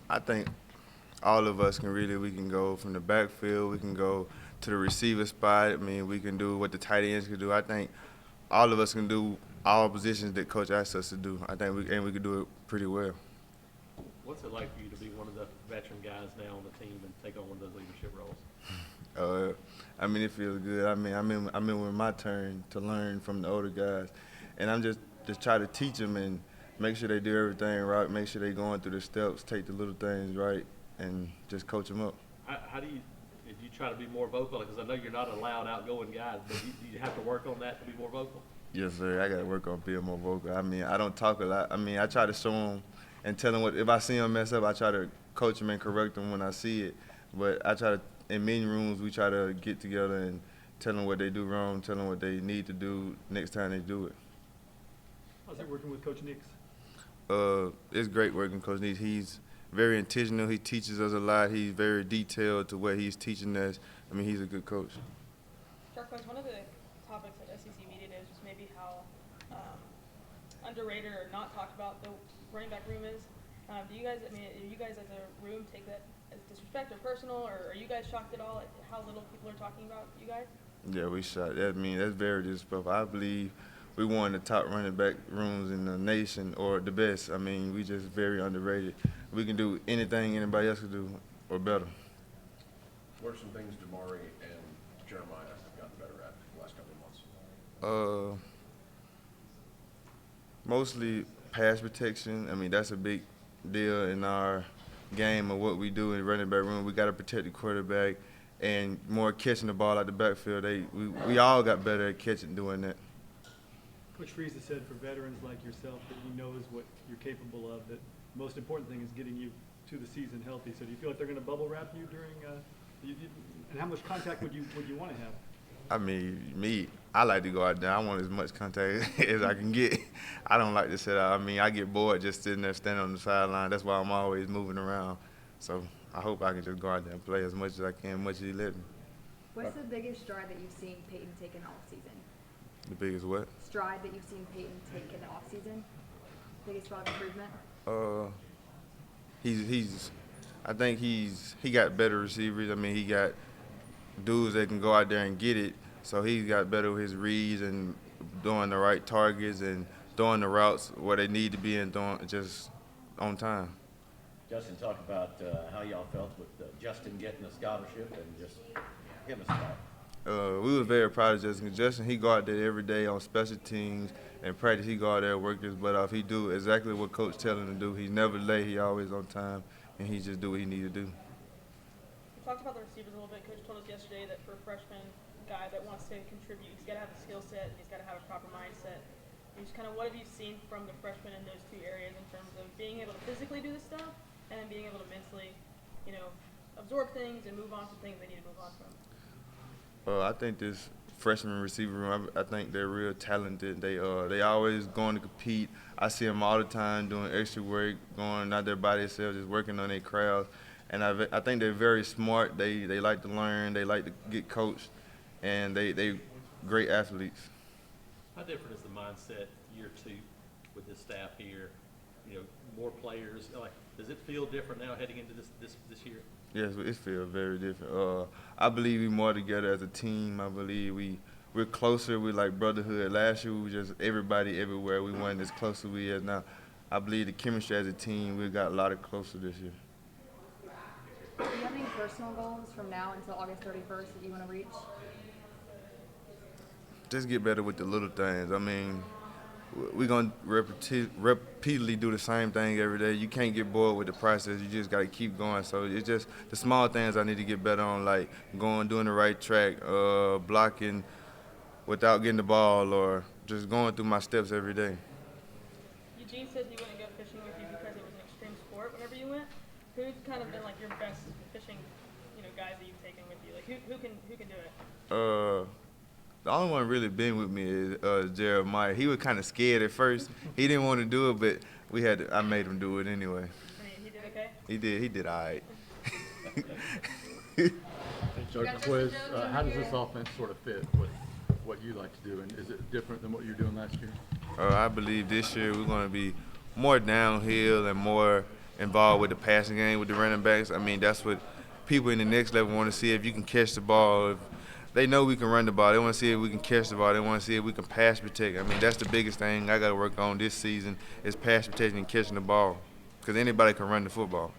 I think all of us we can go from the backfield, we can go to the receiver spot. I mean, we can do what the tight ends can do. I think all of us can do all positions that coach asks us to do. I think we can do it pretty well. What's it like for you to be one of the veteran guys now on the team and take on one of those leadership roles? I mean, it feels good. I mean, I'm in my turn to learn from the older guys, and I'm just try to teach them and make sure they do everything right, make sure they're going through the steps, take the little things right, and just coach them up. How do you try to be more vocal? Because I know you're not a loud, outgoing guy, but do you have to work on that to be more vocal? Yes, sir. I got to work on being more vocal. I mean, I don't talk a lot. I mean, I try to show them and tell them if I see them mess up, I try to coach them and correct them when I see it. But I try to, in meeting rooms, we try to get together and tell them what they do wrong, tell them what they need to do next time they do it. How's it working with Coach Nix? It's great working with Coach Nix. He's very intentional. He teaches us a lot. He's very detailed to what he's teaching us. I mean, he's a good coach. Jarquez, one of the topics at SEC Media Days was maybe how underrated or not talked about the running back room is. Do you guys as a room take that as disrespect or personal, or are you guys shocked at all at how little people are talking about you guys? Yeah, we shocked. I mean, that's very disrespectful. I believe we one of the top running back rooms in the nation, or the best. I mean, we just very underrated. We can do anything anybody else can do, or better. What are some things Damari and Jeremiah have gotten better at the last couple of months? Mostly pass protection. I mean, that's a big deal in our game of what we do in the running back room. We got to protect the quarterback and more catching the ball out the backfield. We all got better at catching, doing that. Coach Freeze has said for veterans like yourself that he knows what you're capable of, that the most important thing is getting you to the season healthy. So do you feel like they're going to bubble wrap you during and how much contact would you want to have? I mean, I like to go out there. I want as much contact as I can get. I don't like to sit out. I mean, I get bored just sitting there standing on the sideline. That's why I'm always moving around. So I hope I can just go out there and play as much as I can, as much as he let me. What's the biggest stride that you've seen Peyton take in the offseason? The biggest what? Stride that you've seen Peyton take in the offseason? Biggest stride of improvement? I think he got better receivers. I mean, he got dudes that can go out there and get it. So he got better with his reads and doing the right targets and throwing the routes where they need to be and throwing just on time. Justin, talk about how y'all felt with Justin getting a scholarship and just give us a shot. We were very proud of Justin. Justin, he go out there every day on special teams and practice. He go out there and work his butt off. He do exactly what coach tell him to do. He's never late. He always on time, and he just do what he need to do. We talked about the receivers a little bit. Coach told us yesterday that for a freshman guy that wants to contribute, he's got to have a skill set and he's got to have a proper mindset. And just kind of what have you seen from the freshmen in those two areas in terms of being able to physically do the stuff and being able to mentally, absorb things and move on to things they need to move on from? I think this freshman receiver room, I think they're real talented. They always going to compete. I see them all the time doing extra work, going out there by themselves, just working on their craft. And I think they're very smart. They like to learn. They like to get coached, and they great athletes. How different is the mindset year two with this staff here? More players. Does it feel different now heading into this year? Yes, it feels very different. I believe we're more together as a team. I believe we're closer. We're like brotherhood. Last year we were just everybody everywhere. We weren't as close as we are now. I believe the chemistry as a team, we got a lot closer this year. Do you have any personal goals from now until August 31st that you want to reach? Just get better with the little things. I mean, we're going to repeatedly do the same thing every day. You can't get bored with the process. You just got to keep going. So it's just the small things I need to get better on, like doing the right track, blocking without getting the ball, or just going through my steps every day. Eugene said he wouldn't go fishing with you because it was an extreme sport whenever you went. Who's kind of been like your best fishing, guys that you've taken with you? Like who can do it? The only one really been with me is Jeremiah. He was kind of scared at first. He didn't want to do it, but I made him do it anyway. He did okay? He did all right. Jarquez, how does this offense sort of fit with what you like to do, and is it different than what you were doing last year? I believe this year we're going to be more downhill and more involved with the passing game with the running backs. I mean, that's what people in the next level want to see, if you can catch the ball. If they know we can run the ball. They want to see if we can catch the ball. They want to see if we can pass protect. I mean, that's the biggest thing I got to work on this season is pass protection and catching the ball, because anybody can run the football.